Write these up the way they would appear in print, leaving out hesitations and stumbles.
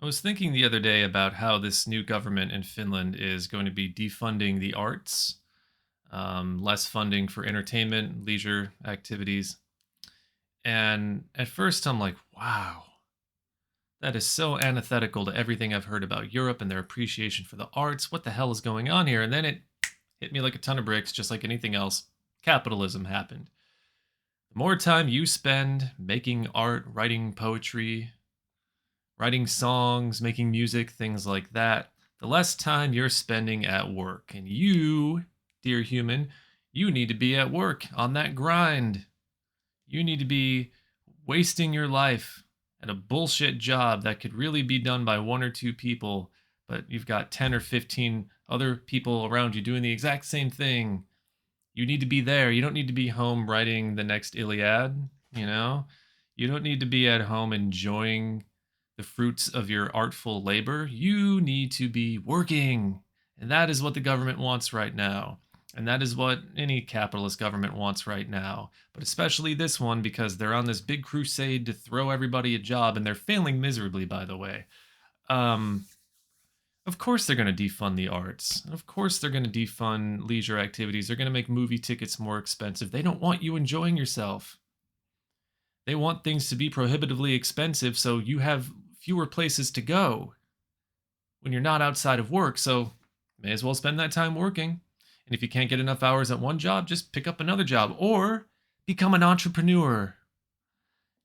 I was thinking the other day about how this new government in Finland is going to be defunding the arts, less funding for entertainment, leisure activities. And at first, I'm like, wow, that is so antithetical to everything I've heard about Europe and their appreciation for the arts. What the hell is going on here? And then it hit me like a ton of bricks, just like anything else. Capitalism happened. The more time you spend making art, writing poetry, writing songs, making music, things like that, the less time you're spending at work. And you, dear human, you need to be at work on that grind. You need to be wasting your life at a bullshit job that could really be done by one or two people, but you've got 10 or 15 other people around you doing the exact same thing. You need to be there. You don't need to be home writing the next Iliad, you know? You don't need to be at home enjoying the fruits of your artful labor. You need to be working. And that is what the government wants right now. And that is what any capitalist government wants right now. But especially this one because they're on this big crusade to throw everybody a job and they're failing miserably, by the way. Um, of course, they're going to defund the arts. Of course, they're going to defund leisure activities. They're going to make movie tickets more expensive. They don't want you enjoying yourself. They want things to be prohibitively expensive so you have fewer places to go when you're not outside of work. So, may as well spend that time working. And if you can't get enough hours at one job, just pick up another job or become an entrepreneur.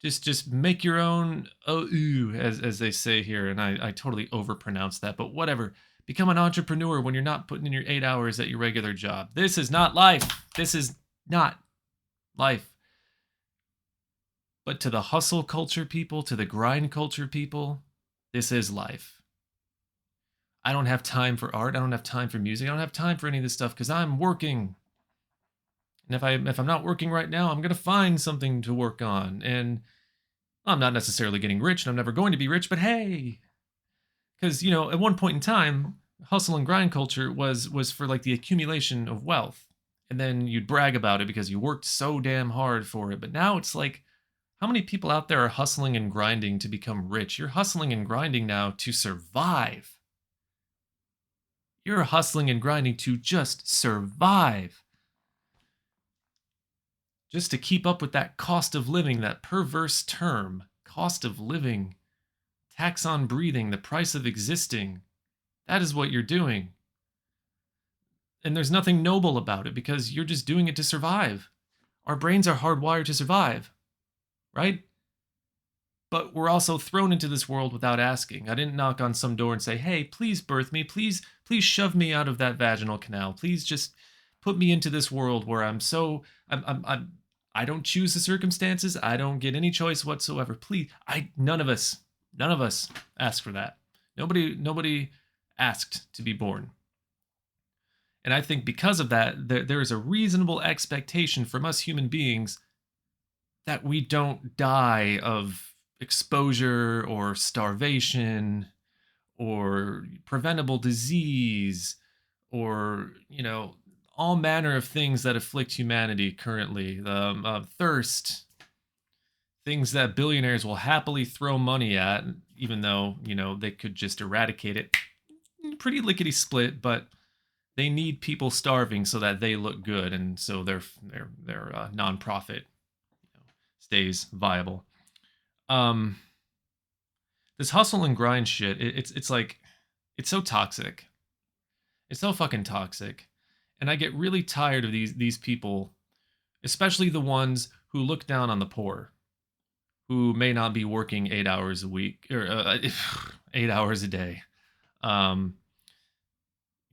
Just make your own as they say here, and I totally overpronounce that, but whatever. Become an entrepreneur when you're not putting in your 8 hours at your regular job. This is not life. This is not life. But to the hustle culture people, to the grind culture people, this is life. I don't have time for art. I don't have time for music. I don't have time for any of this stuff because I'm working. And if I'm not working right now, I'm gonna find something to work on. And I'm not necessarily getting rich, and I'm never going to be rich. But hey, because at one point in time, hustle and grind culture was for like the accumulation of wealth, and then you'd brag about it because you worked so damn hard for it. But now it's like, how many people out there are hustling and grinding to become rich? You're hustling and grinding now to survive. You're hustling and grinding to just survive. Just to keep up with that cost of living, that perverse term, cost of living, tax on breathing, the price of existing. That is what you're doing. And there's nothing noble about it because you're just doing it to survive. Our brains are hardwired to survive, right? But we're also thrown into this world without asking. I didn't knock on some door and say, "Hey, please birth me. Please shove me out of that vaginal canal. Please just put me into this world where I don't choose the circumstances. I don't get any choice whatsoever. Please, none of us asked for that. Nobody asked to be born." And I think because of that, there is a reasonable expectation from us human beings that we don't die of exposure or starvation or preventable disease or all manner of things that afflict humanity currently. Thirst, things that billionaires will happily throw money at, even though they could just eradicate it pretty lickety split. But they need people starving so that they look good, and so their nonprofit stays viable. Um, this hustle and grind shit, it's like, it's so toxic. It's so fucking toxic, and I get really tired of these people, especially the ones who look down on the poor, who may not be working 8 hours a week or 8 hours a day. Um,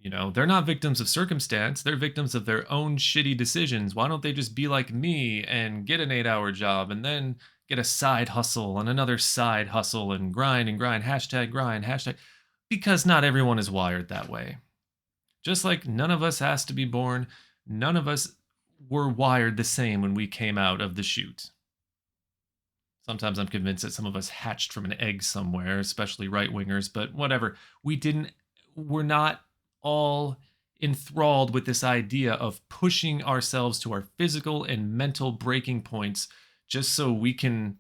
they're not victims of circumstance. They're victims of their own shitty decisions. Why don't they just be like me and get an 8 hour job and then get a side hustle and another side hustle and grind, hashtag grind, hashtag. Because not everyone is wired that way. Just like none of us asked to be born, none of us were wired the same when we came out of the chute. Sometimes I'm convinced that some of us hatched from an egg somewhere, especially right wingers, but whatever. We're not all enthralled with this idea of pushing ourselves to our physical and mental breaking points just so we can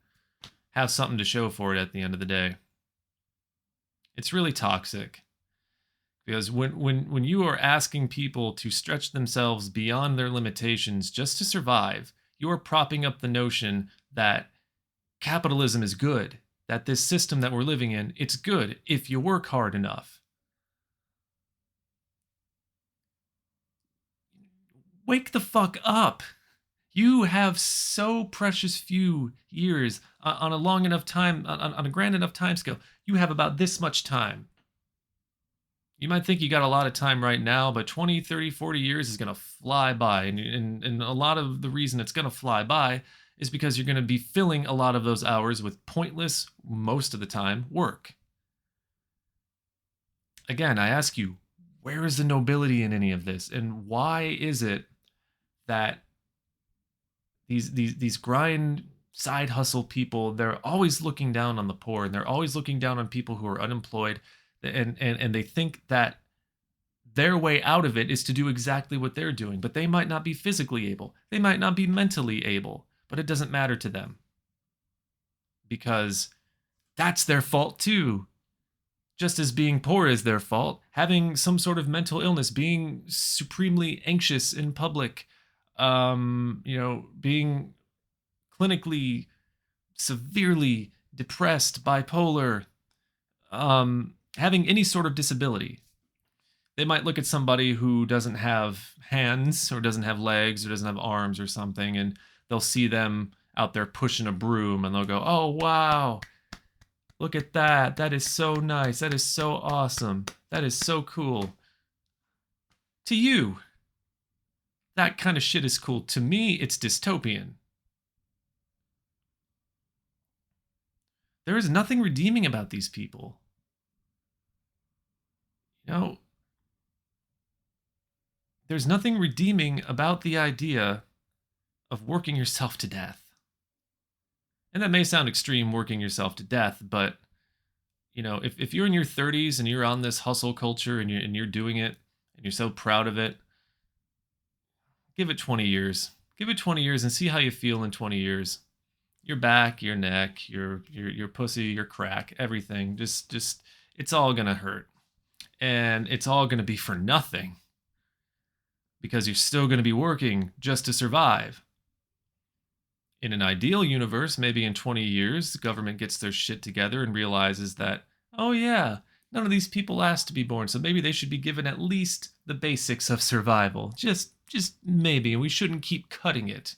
have something to show for it at the end of the day. It's really toxic because when you are asking people to stretch themselves beyond their limitations just to survive, you are propping up the notion that capitalism is good, that this system that we're living in, it's good if you work hard enough. Wake the fuck up. You have so precious few years on a long enough time, on a grand enough time scale. You have about this much time. You might think you got a lot of time right now, but 20, 30, 40 years is going to fly by. And a lot of the reason it's going to fly by is because you're going to be filling a lot of those hours with pointless, most of the time, work. Again, I ask you, where is the nobility in any of this? And why is it that these grind side hustle people, they're always looking down on the poor, and they're always looking down on people who are unemployed, and they think that their way out of it is to do exactly what they're doing, but they might not be physically able, they might not be mentally able, but it doesn't matter to them because that's their fault too. Just as being poor is their fault, having some sort of mental illness, being supremely anxious in public, being clinically severely depressed, bipolar, having any sort of disability. They might look at somebody who doesn't have hands or doesn't have legs or doesn't have arms or something, and they'll see them out there pushing a broom and they'll go, oh, wow, look at that. That is so nice. That is so awesome. That is so cool. To you, that kind of shit is cool. To me, it's dystopian. There is nothing redeeming about these people. There's nothing redeeming about the idea of working yourself to death. And that may sound extreme, working yourself to death, but if you're in your 30s and you're on this hustle culture and you're doing it and you're so proud of it, give it 20 years. Give it 20 years and see how you feel in 20 years. Your back, your neck, your pussy, your crack, everything. Just it's all gonna hurt. And it's all gonna be for nothing. Because you're still gonna be working just to survive. In an ideal universe, maybe in 20 years, the government gets their shit together and realizes that, oh yeah, none of these people asked to be born, so maybe they should be given at least the basics of survival. Just maybe, and we shouldn't keep cutting it.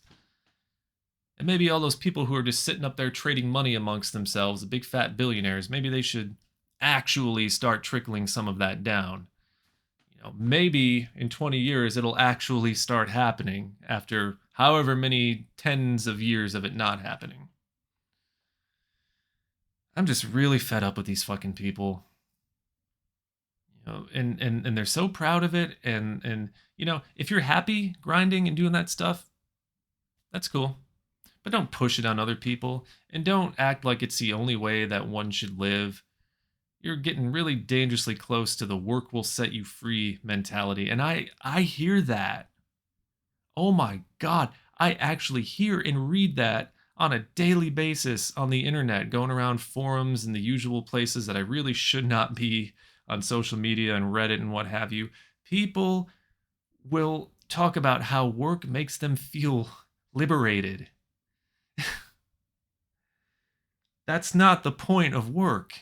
And maybe all those people who are just sitting up there trading money amongst themselves, the big fat billionaires, maybe they should actually start trickling some of that down. Maybe in 20 years it'll actually start happening after however many tens of years of it not happening. I'm just really fed up with these fucking people. And they're so proud of it, and if you're happy grinding and doing that stuff, that's cool. But don't push it on other people, and don't act like it's the only way that one should live. You're getting really dangerously close to the work will set you free mentality. And I hear that. Oh my God. I actually hear and read that on a daily basis on the internet, going around forums and the usual places that I really should not be on social media and Reddit and what have you. People will talk about how work makes them feel liberated. That's not the point of work.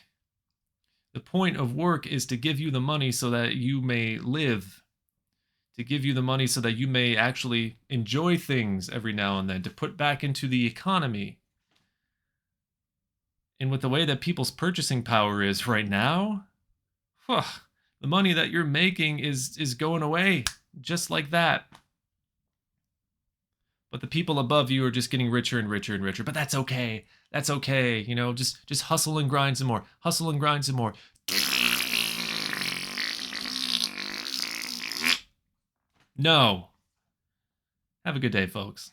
The point of work is to give you the money so that you may live, to give you the money so that you may actually enjoy things every now and then, to put back into the economy. And with the way that people's purchasing power is right now, the money that you're making is going away just like that. But the people above you are just getting richer and richer and richer. But that's okay. That's okay. Just hustle and grind some more. Hustle and grind some more. No. Have a good day, folks.